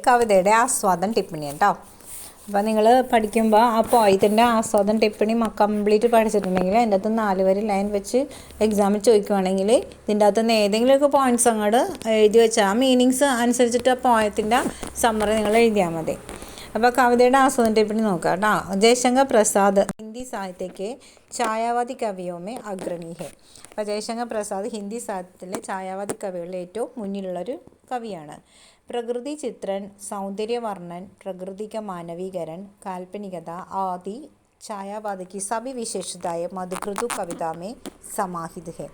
കവിതയുടെ ആസ്വാദന ടിപ്പണി കേട്ടോ. അപ്പോൾ നിങ്ങൾ പഠിക്കുമ്പോൾ ആ പോയതിൻ്റെ ആസ്വാദന ടിപ്പണി കംപ്ലീറ്റ് പഠിച്ചിട്ടുണ്ടെങ്കിൽ അതിൻ്റെ അകത്ത് 4 വരി ലൈൻ വെച്ച് എക്സാമിൽ ചോദിക്കുവാണെങ്കിൽ ഇതിൻ്റെ അകത്ത് നിന്ന് ഏതെങ്കിലുമൊക്കെ പോയിൻറ്റ്സ് അങ്ങോട്ട് എഴുതി വെച്ചാൽ ആ മീനിങ്സ് അനുസരിച്ചിട്ട് ആ പോയത്തിൻ്റെ സമ്മറി നിങ്ങൾ എഴുതിയാൽ മതി. അപ്പോൾ കവിതയുടെ ആസ്വാദന ടിപ്പണി നോക്കാം കേട്ടോ. ജയശങ്കർ പ്രസാദ് ഹിന്ദി സാഹിത്യ के ഛായാവാദി കവിയോ में अग्रणी है. അപ്പോൾ ജയശങ്കർ പ്രസാദ് ഹിന്ദി സാഹിത്യത്തിലെ ഛായാവാദി കവികളിൽ ഏറ്റവും മുന്നിലുള്ളൊരു കവിയാണ്. प्रकृति चित्रण, सौंदर्य वर्णन, प्रकृति का मानवीकरण, काल्पनिकता आदि छायावाद की सभी विशेषताएं मधुकृतु कविता में समाहित है.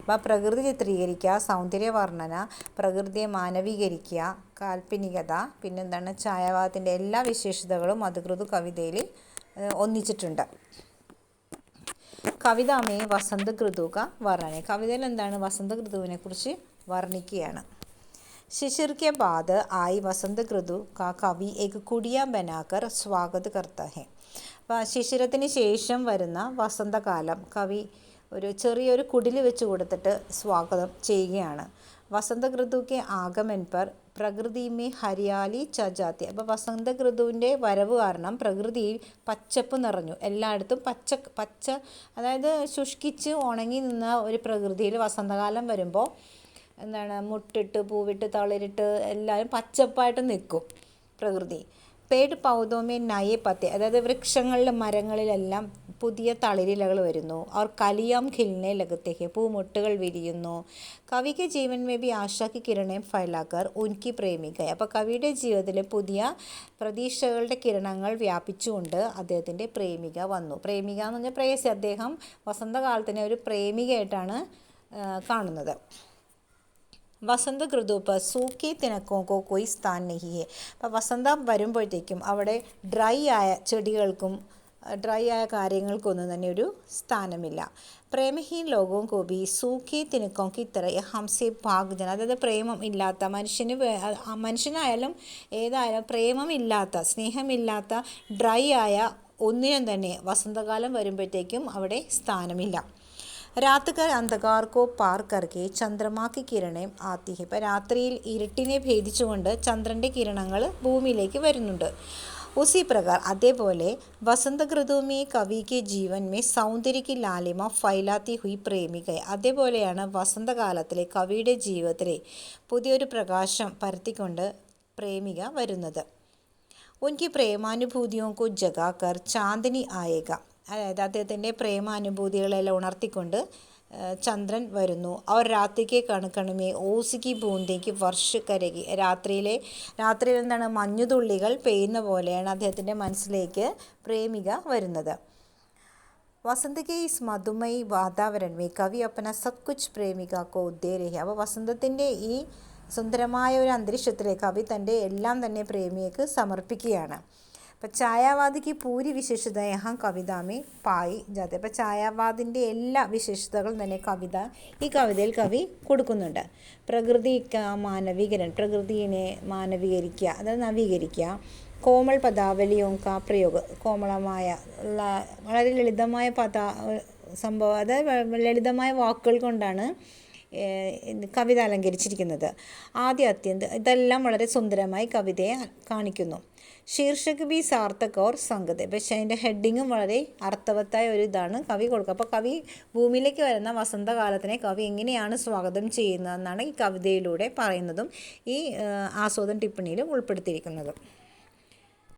അപ്പോൾ പ്രകൃതി ചിത്രീകരിക്കുക, സൗന്ദര്യ വർണ്ണന, പ്രകൃതിയെ മാനവീകരിക്കുക, കാൽപ്പനികത, പിന്നെന്താണ് ഛായാവാദത്തിൻ്റെ എല്ലാ വിശേഷതകളും മധുകൃതു കവിതയിൽ ഒന്നിച്ചിട്ടുണ്ട്. കവിതാമേ വസന്ത ഋതുക വർണ്ണന. കവിതയിൽ എന്താണ് വസന്ത ഋതുവിനെ കുറിച്ച് വർണ്ണിക്കുകയാണ്. शिशिर के बाद आई वसंत ऋतु का कवि एक कुड़िया बनाकर स्वागत करता है. അപ്പോൾ ശിശിരത്തിന് ശേഷം വരുന്ന വസന്തകാലം കവി ഒരു ചെറിയൊരു കുടിൽ വെച്ച് കൊടുത്തിട്ട് സ്വാഗതം ചെയ്യുകയാണ്. വസന്ത ഋതുക്കെ ആഗമൻ പർ പ്രകൃതി മേ ഹരിയാലി ചജാത്തി. അപ്പോൾ വസന്ത ഋതുവിൻ്റെ വരവ് കാരണം പ്രകൃതിയിൽ പച്ചപ്പ് നിറഞ്ഞു. എല്ലായിടത്തും പച്ച അതായത് ശുഷ്കിച്ച് ഉണങ്ങി നിന്ന ഒരു പ്രകൃതിയിൽ വസന്തകാലം വരുമ്പോൾ എന്താണ് മുട്ടിട്ട് പൂവിട്ട് തളിരിട്ട് എല്ലാവരും പച്ചപ്പായിട്ട് നിൽക്കും പ്രകൃതി. പേട് പൗതോമേ നയെ പത്തെ, അതായത് വൃക്ഷങ്ങളിലും മരങ്ങളിലെല്ലാം പുതിയ തളിരിലകൾ വരുന്നു. അവർ കലിയാം ഖിൽനെ ലഗത്തേക്ക്, പൂമുട്ടുകൾ വിരിയുന്നു. കവിക്ക് ജീവൻ മേ ബി ആശാക്കി കിരണേ ഫൈലാക്കർ ഉൻകി പ്രേമിക. അപ്പോൾ കവിയുടെ ജീവിതത്തിൽ പുതിയ പ്രതീക്ഷകളുടെ കിരണങ്ങൾ വ്യാപിച്ചുകൊണ്ട് അദ്ദേഹത്തിൻ്റെ പ്രേമിക വന്നു. പ്രേമിക എന്ന് പറഞ്ഞാൽ പ്രേയസി. അദ്ദേഹം വസന്തകാലത്തിനെ ഒരു പ്രേമികയായിട്ടാണ് കാണുന്നത്. വസന്ത ഋതു पर सूखे तिनकों को कोई स्थान नहीं है. അപ്പോൾ വസന്തം വരുമ്പോഴത്തേക്കും അവിടെ ഡ്രൈ ആയ ചെടികൾക്കും ഡ്രൈ ആയ കാര്യങ്ങൾക്കൊന്നും തന്നെ ഒരു സ്ഥാനമില്ല. പ്രേമഹീൻ ലോകവും കോബി സൂഖി തിനക്കോങ്കി ഇത്ര ഹംസെ ഭാഗ്ജന. അതായത് പ്രേമം ഇല്ലാത്ത മനുഷ്യനായാലും ഏതായാലും പ്രേമമില്ലാത്ത സ്നേഹമില്ലാത്ത ഡ്രൈ ആയ ഒന്നിനും തന്നെ വസന്തകാലം വരുമ്പോഴത്തേക്കും അവിടെ സ്ഥാനമില്ല. രാത് കർ അന്ധകാർ കോ പാർ കർക്കെ ചന്ദ്രമാക്കി കിരണേ ആത്തി ഹെ. ഇപ്പോൾ രാത്രിയിൽ ഇരുട്ടിനെ ഭേദിച്ചുകൊണ്ട് ചന്ദ്രൻ്റെ കിരണങ്ങൾ ഭൂമിയിലേക്ക് വരുന്നുണ്ട്. ഉസി പ്രകാർ അതേപോലെ വസന്ത ഋതുമേ കവിക്ക് ജീവൻ മേ സൗന്ദര്യക്ക് ലാലിമ ഫൈലാത്തി ഹുയി പ്രേമിക. അതേപോലെയാണ് വസന്തകാലത്തിലെ കവിയുടെ ജീവിതത്തിലെ പുതിയൊരു പ്രകാശം പരത്തിക്കൊണ്ട് പ്രേമിക വരുന്നത്. ഉൻകി പ്രേമാനുഭൂതിയോ കോ ജഗാകർ ചാന്ദിനി ആയേക. അതായത് അദ്ദേഹത്തിൻ്റെ പ്രേമാനുഭൂതികളെല്ലാം ഉണർത്തിക്കൊണ്ട് ചന്ദ്രൻ വരുന്നു. അവർ രാത്രിക്ക് കണക്കണമേ ഓസിക്ക് ബൂന്തേക്ക് വർഷക്കരകി. രാത്രിയിൽ എന്താണ് മഞ്ഞുതുള്ളികൾ പെയ്യുന്ന പോലെയാണ് അദ്ദേഹത്തിൻ്റെ മനസ്സിലേക്ക് പ്രേമിക വരുന്നത്. വസന്തയ്ക്ക് ഈ മധുമയി വാതാവരണമേ കവി അപ്പന സബ് കുച്ച് പ്രേമിക കോ ദേ രഹി. അപ്പോൾ വസന്തത്തിൻ്റെ ഈ സുന്ദരമായ ഒരു അന്തരീക്ഷത്തിലെ കവി തൻ്റെ എല്ലാം തന്നെ പ്രേമികൾക്ക് സമർപ്പിക്കുകയാണ്. അപ്പോൾ ഛായാവാദിക്ക് പൂരി വിശേഷത യഹാ കവിതാമേ പായി ജാതെ. അപ്പോൾ ഛായാവാദിൻ്റെ എല്ലാ വിശേഷതകളും തന്നെ ഈ കവിതയിൽ കവി കൊടുക്കുന്നുണ്ട്. പ്രകൃതി മാനവീകരണം, പ്രകൃതിയെ മാനവീകരിക്കുക, അതായത് നവീകരിക്കുക. കോമൾ പദാവലിയോ കാ പ്രയോഗ, കോമളമായ വളരെ ലളിതമായ സംഭവം, അതായത് ലളിതമായ വാക്കുകൾ കൊണ്ടാണ് കവിത അലങ്കരിച്ചിരിക്കുന്നത്. ആദ്യ അത്യന്ത് ഇതെല്ലാം വളരെ സുന്ദരമായി കവിതയെ കാണിക്കുന്നു. ശീർഷക് ബി സാർത്ഥക് ഓർ സംഗത്. പക്ഷേ അതിൻ്റെ ഹെഡിങ്ങും വളരെ അർത്ഥവത്തായ ഒരു ഇതാണ് കവി കൊടുക്കുക. അപ്പോൾ കവി ഭൂമിയിലേക്ക് വരുന്ന വസന്തകാലത്തിനെ കവി എങ്ങനെയാണ് സ്വാഗതം ചെയ്യുന്നതെന്നാണ് ഈ കവിതയിലൂടെ പറയുന്നതും ഈ ആസ്വാദന ടിപ്പണിയിൽ ഉൾപ്പെടുത്തിയിരിക്കുന്നത്.